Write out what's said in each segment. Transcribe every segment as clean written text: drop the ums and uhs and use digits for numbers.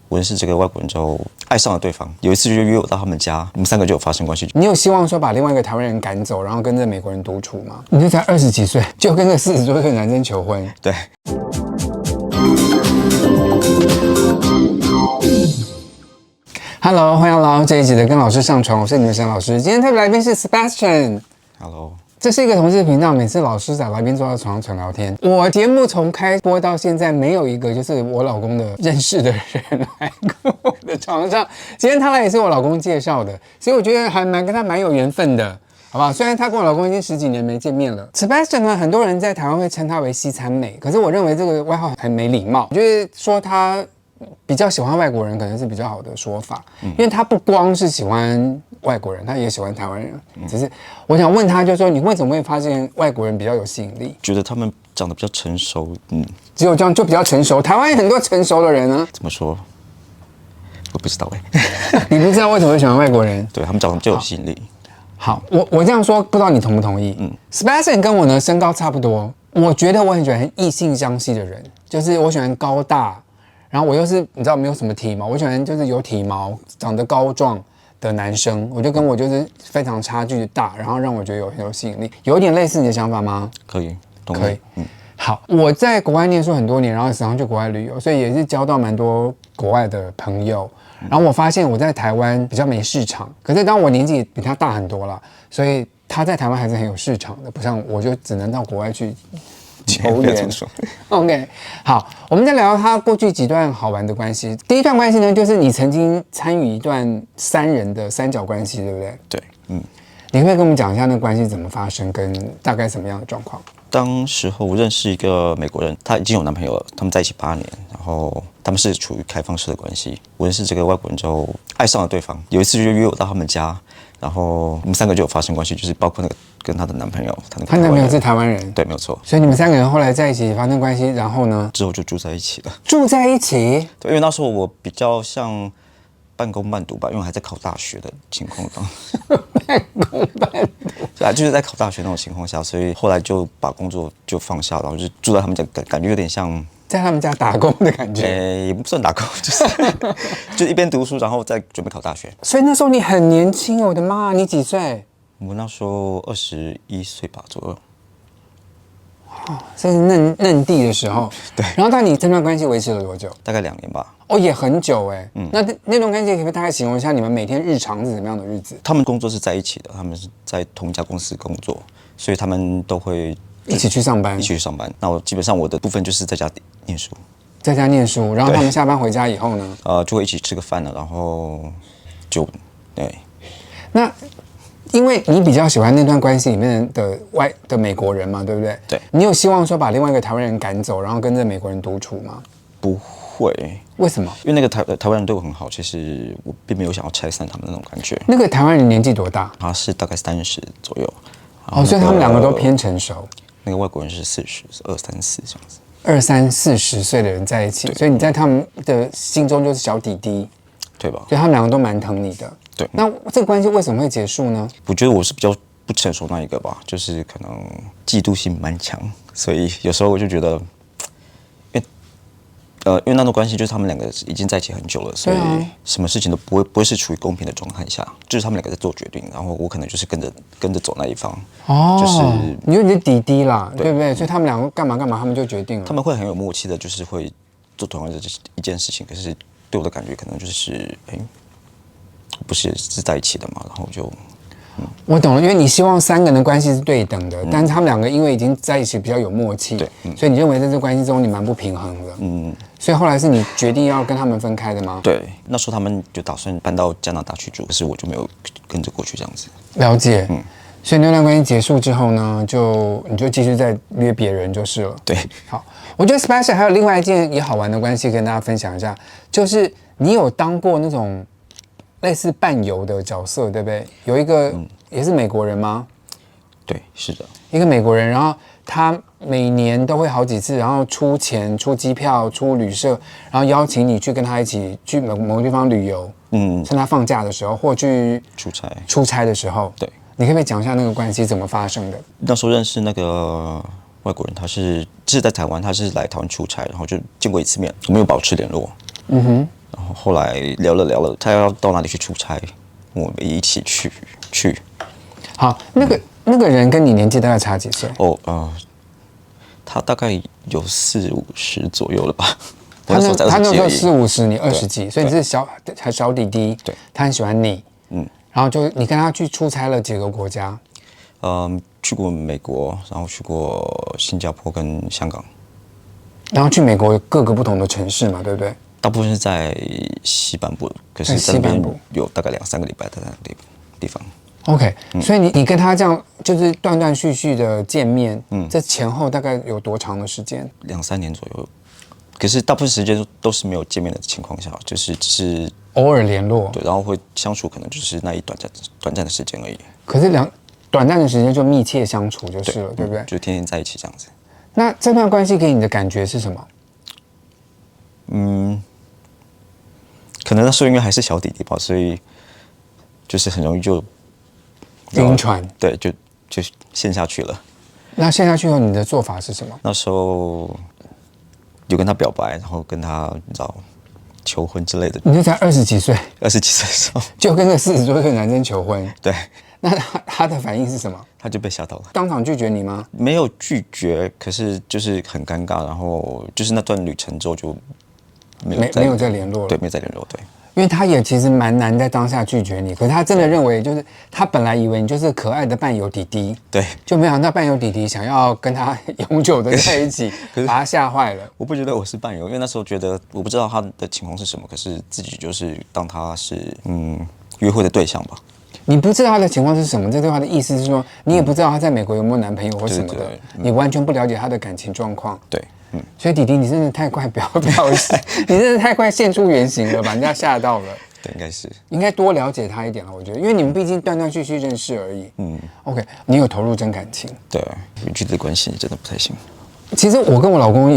我认识这个外国人之后，爱上了对方。有一次就约我到他们家，我们3个就有发生关系。你有希望说把另外一个台湾人赶走，然后跟这美国人独处吗？你就才20几岁，就跟这40多岁的男生求婚？对。Hello， 欢迎来到这一集的《跟老师上床》，我是你们沈老师。今天特别来宾是 Sebastian。Hello。这是一个同志频道，每次老师找来宾坐到床上纯聊天。我节目从开播到现在，没有一个就是我老公的认识的人来过我的床上。今天他来也是我老公介绍的，所以我觉得还跟他蛮有缘分的，好不好？虽然他跟我老公已经10几年没见面了。Sebastian 呢，很多人在台湾会称他为西餐美，可是我认为这个外号很没礼貌。我觉得说他比较喜欢外国人，可能是比较好的说法，因为他不光是喜欢外国人，他也喜欢台湾人。只是我想问他，就是说你为什么会发现外国人比较有吸引力？觉得他们长得比较成熟，只有这样就比较成熟。台湾有很多成熟的人啊。怎么说？我不知道你不知道为什么会喜欢外国人？对，他们长得比较有吸引力。好，我这样说，不知道你同不同意？Sebastian 跟我呢身高差不多，我觉得我很喜欢异性相吸的人，就是我喜欢高大。然后我又是你知道没有什么体毛，我喜欢就是有体毛、长得高壮的男生，我就跟我就是非常差距大，然后让我觉得很有吸引力，有一点类似你的想法吗？可以，可以。好，我在国外念书很多年，然后时常去国外旅游，所以也是交到蛮多国外的朋友。然后我发现我在台湾比较没市场，可是当我年纪比他大很多了，所以他在台湾还是很有市场的，不像我就只能到国外去求援。OK， 好，我们再聊聊他过去几段好玩的关系。第一段关系呢，就是你曾经参与一段3人的三角关系，对不对？对，你可不可以跟我们讲一下那个关系怎么发生，跟大概什么样的状况？当时候我认识一个美国人，他已经有男朋友了，他们在一起8年，然后他们是处于开放式的关系。我认识这个外国人之后，爱上了对方。有一次就约我到他们家，然后我们3个就有发生关系，就是包括那个跟他的男朋友，她男朋友是台湾人，对，没有错。所以你们3个人后来在一起发生关系，然后呢？之后就住在一起了。住在一起？对，因为那时候我比较像半工半读吧，因为我还在考大学的情况当中。半工半读。对啊，就是在考大学那种情况下，所以后来就把工作就放下，然后就住在他们家，感觉有点像在他们家打工的感觉。也不算打工，就一边读书，然后再准备考大学。所以那时候你很年轻，我的妈，你几岁？我那时候21岁吧左右。这是嫩弟的时候。对。然后，但你这段关系维持了多久？大概2年吧。哦，也很久哎。那段关系可不可以大概形容一下你们每天日常是怎么样的日子？他们工作是在一起的，他们是在同一家公司工作，所以他们都会一起去上班。一起去上班。那我基本上我的部分就是在家念书。在家念书，然后他们下班回家以后呢？就会一起吃个饭了，然后就对。那因为你比较喜欢那段关系里面的美国人嘛，对不对？对。你有希望说把另外一个台湾人赶走，然后跟这美国人独处吗？不会。为什么？因为那个台湾人对我很好，其实我并没有想要拆散他们那种感觉。那个台湾人年纪多大？他是大概30左右。所以他们2个都偏成熟。那个外国人是40，是2、3、4这样子。23、40岁的人在一起，所以你在他们的心中就是小弟弟，对吧？所以他们2个都蛮疼你的。对。那这个关系为什么会结束呢？我觉得我是比较不成熟那一个吧，就是可能嫉妒心蛮强，所以有时候我就觉得，因为那种关系就是他们2个已经在一起很久了，所以什么事情都不会是处于公平的状态下，就是他们2个在做决定，然后我可能就是跟着走那一方。就是你是弟弟啦，对不对？所以他们2个干嘛，他们就决定了。他们会很有默契的，就是会做同样的一件事情，可是对我的感觉可能就是不是在一起的嘛，然后就。我懂了，因为你希望3个人的关系是对等的，但是他们2个因为已经在一起比较有默契，所以你认为在这关系中你蛮不平衡的。所以后来是你决定要跟他们分开的吗？对，那时候他们就打算搬到加拿大去住，可是我就没有跟着过去这样子。了解。所以那段关系结束之后呢，你就继续再约别人就是了。对。好，我觉得 Sebastian 还有另外一件也好玩的关系跟大家分享一下，就是你有当过那种类似伴游的角色，对不对？有一个也是美国人吗？对，是的。一个美国人，然后他每年都会好几次，然后出钱、出机票、出旅社，然后邀请你去跟他一起去某个地方旅游。趁他放假的时候，或去出差的时候。对。你可不可以讲一下那个关系怎么发生的？那时候认识那个外国人，他是在台湾，他是来台湾出差，然后就见过1次面，我们有保持联络。然后后来聊了，他要到哪里去出差，我们一起去。好，那个人跟你年纪大概差几岁？他大概有40-50左右了吧。他那时候40-50， 40，你20几，所以你是小弟弟。对，他很喜欢你。然后就你跟他去出差了几个国家？去过美国，然后去过新加坡跟香港。然后去美国各个不同的城市嘛，对不对？大部分是在西半部，可是在那边有大概2-3个礼拜的那个地方。OK，所以你跟他这样就是断断续续的见面，这前后大概有多长的时间？2-3年左右。可是大部分时间都是没有见面的情况下，就是只是偶尔联络。对，然后会相处，可能就是那一短暂的时间而已。可是短暂的时间就密切相处就是了，对不对？就天天在一起这样子。那这段关系给你的感觉是什么？可能那时候因为还是小弟弟吧，所以就是很容易就晕船。对，就陷下去了。那陷下去后，你的做法是什么？那时候有跟他表白，然后跟他你知道求婚之类的。你就才20几岁，20几岁的时候就跟个40多岁的男生求婚。对。那他的反应是什么？他就被吓到了。当场拒绝你吗？没有拒绝，可是就是很尴尬，然后就是那段旅程之后就没有再联络了。对，没有再联络。对，因为他也其实蛮难在当下拒绝你，可是他真的认为就是他本来以为你就是可爱的伴游弟弟，对，就没想到伴游弟弟想要跟他永久的在一起，把他吓坏了。我不觉得我是伴游，因为那时候觉得我不知道他的情况是什么，可是自己就是当他是约会的对象吧。你不知道他的情况是什么？这句话的意思是说，你也不知道他在美国有没有男朋友或什么的，你完全不了解他的感情状况。对，所以弟弟，你真的太快表示，你真的太快现出原形了，把人家吓到了。对，应该多了解他一点了，我觉得，因为你们毕竟断断续续认识而已。OK， 你有投入真感情。对，远距离的关系真的不太行。其实我跟我老公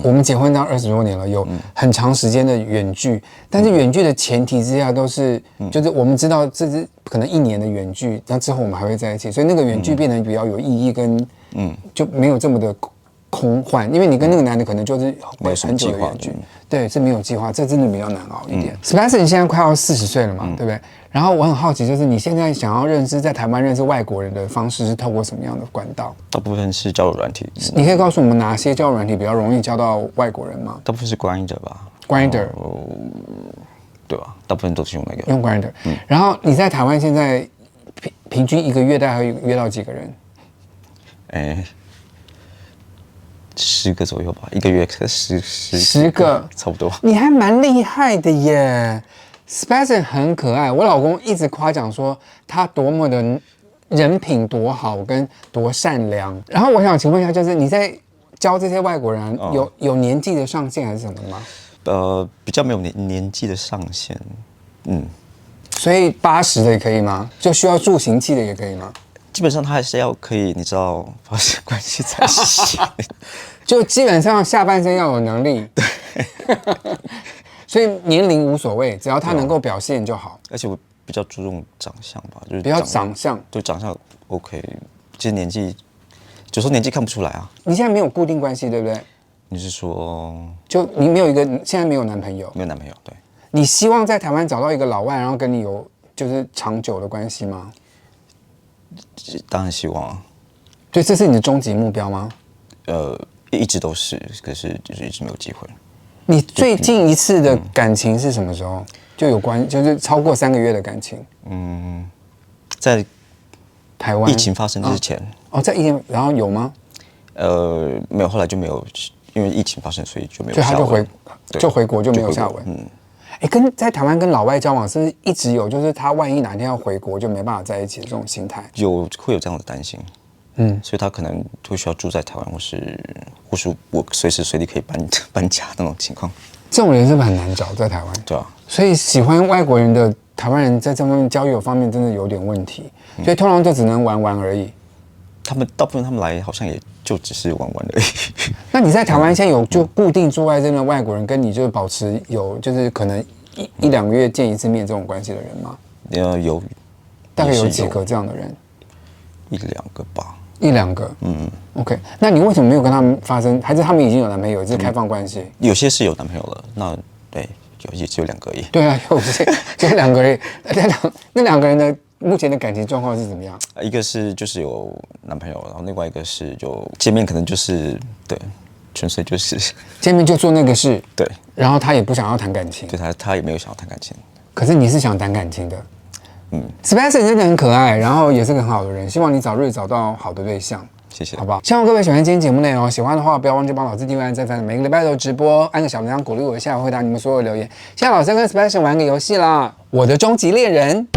我们结婚到20多年了，有很长时间的远距，但是远距的前提之下都是，就是我们知道这是可能1年的远距，那之后我们还会在一起，所以那个远距变得比较有意义，跟就没有这么的空幻，因为你跟那个男的可能就是会很久的远距，对，是没有计划，这真的比较难熬一点。Sebastian 你现在快要40岁了嘛，对不对？然后我很好奇，就是你现在想要在台湾认识外国人的方式是透过什么样的管道？大部分是交友软体。你可以告诉我们哪些交友软体比较容易交到外国人吗？大部分是 Grindr 吧。Grindr，对吧？大部分都是用那个。用 Grindr。然后你在台湾现在平均1个月大概会约到几个人？10个左右吧，1个月10个，差不多。你还蛮厉害的耶。Sebastian 很可爱，我老公一直夸奖说他多么的人品多好，跟多善良。然后我想请问一下，就是你在教这些外国人，有年纪的上限还是什么吗？比较没有年纪的上限，所以80的也可以吗？就需要助行器的也可以吗？基本上他还是要可以，你知道发生关系才行。就基本上下半身要有能力。对。所以年龄无所谓，只要他能够表现就好。而且我比较注重长相吧，就是比较长相，对长相 OK。其实年纪，有时候年纪看不出来啊。你现在没有固定关系，对不对？你是说，就你没有现在没有男朋友？没有男朋友，对。你希望在台湾找到一个老外，然后跟你有就是长久的关系吗？当然希望啊。对，这是你的终极目标吗？一直都是，可是就是一直没有机会。你最近一次的感情是什么时候？就是超过3个月的感情。在台湾疫情发生之前。在疫情，然后有吗？没有，后来就没有，因为疫情发生，所以就没有下文。所以他就回国就没有下文。在台湾跟老外交往，是不是一直有，就是他万一哪天要回国，就没办法在一起的这种心态？会有这样的担心。所以他可能会需要住在台湾，或是我随时随地可以搬家那种情况。这种人是不是很难找在台湾？对啊。所以喜欢外国人的台湾人在这方面交友方面真的有点问题，所以通常就只能玩玩而已。大部分他们来好像也就只是玩玩而已。那你在台湾现在有就固定住在这边的外国人，跟你就保持有就是可能一两个月见一次面这种关系的人吗？有。大概有几个这样的人？1-2个吧。1-2个。OK， 那你为什么没有跟他们发生？还是他们已经有男朋友，是开放关系？有些是有男朋友了，那对，也只有2个而已。对啊，就2个人，那2个人的目前的感情状况是怎么样？一个是就是有男朋友，然后另外一个是就见面可能就是对，纯粹就是见面就做那个事，对，然后他也不想要谈感情，对他也没有想要谈感情。可是你是想谈感情的。Sebastian 真的很可爱，然后也是个很好的人，希望你早日找到好的对象。谢谢，好不好？希望各位喜欢今天节目内容，喜欢的话不要忘记帮老师订阅、按赞、分享。每个礼拜都直播，按个小铃铛鼓励我一下，回答你们所有留言。现在老师跟 Sebastian 玩个游戏啦，我的终极猎人。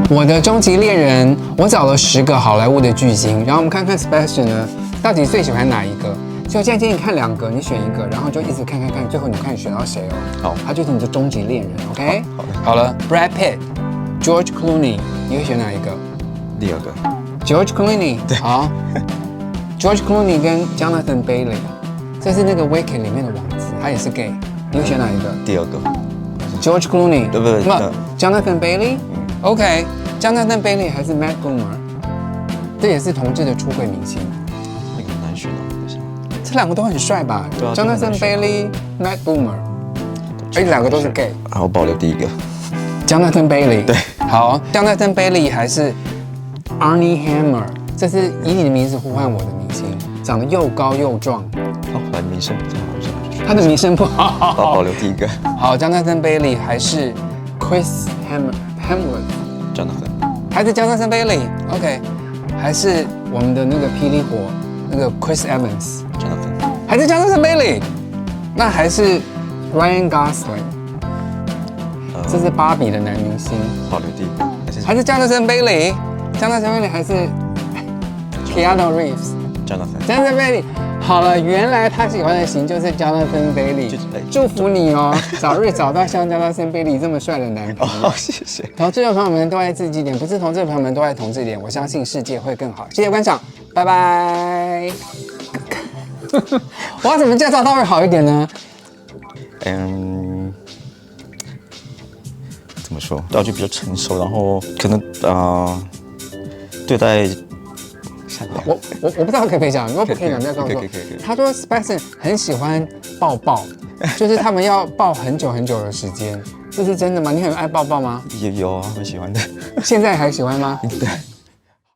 我的终极猎人，我找了10个好莱坞的巨星，然后我们看看 Sebastian 呢到底最喜欢哪一个。所以我现在建议你看2个，你选一个，然后就一直看，最后你看你选到谁哦。好，他就是你的终极猎人 ，OK？ 好了 ，Brad Pitt、George Clooney， 你会选哪一个？第2个 George Clooney， 好，George Clooney 跟 Jonathan Bailey， 这是那个 Wicked 里面的王子，他也是 gay， 你会选哪一个？第2个 George Clooney， 不 Jonathan Bailey，OK，Jonathan Bailey 还是 Matt Bomer， 这也是同志的出柜明星。那个很难选哦，这2个都很帅吧？对啊 Jonathan Bailey、Matt Bomer， 而且2个都是 gay。好，我保留第1个 Jonathan Bailey， 对，好 ，Jonathan Bailey 还是 Armie Hammer， 这是以你的名字呼唤我的明星，长得又高又壮。好，来名声不太好，他的名声不好。好，保留第1个。好 ，Jonathan Bailey 还是 Chris Hemsworth， 还是 Jonathan Bailey，OK， 还是我们的那个霹雳火那个 Chris Evans， 还是 Jonathan Bailey， 那还是 Ryan Gosling， 这是芭比的男明星，保留第1个，还是 Jonathan Bailey，Jonathan Bailey 还是 Keanu Reeves，Jonathan Bailey。好了，原来他喜欢的型就是 Jonathan Bailey， 祝福你哦，早日找到像 Jonathan Bailey 这么帅的男朋友。谢谢。同志的朋友们都爱自己点，不是同志的朋友们都爱同志点，我相信世界会更好。谢谢观赏，拜拜。我要怎么介绍他会好一点呢？怎么说？要就比较成熟，然后可能对待。我不知道可不可以讲，如果不可以讲，再告诉我。他说 Sebastian 很喜欢抱抱，就是他们要抱很久很久的时间，这是真的吗？你很爱抱抱吗？有啊，很喜欢的。现在还喜欢吗？对。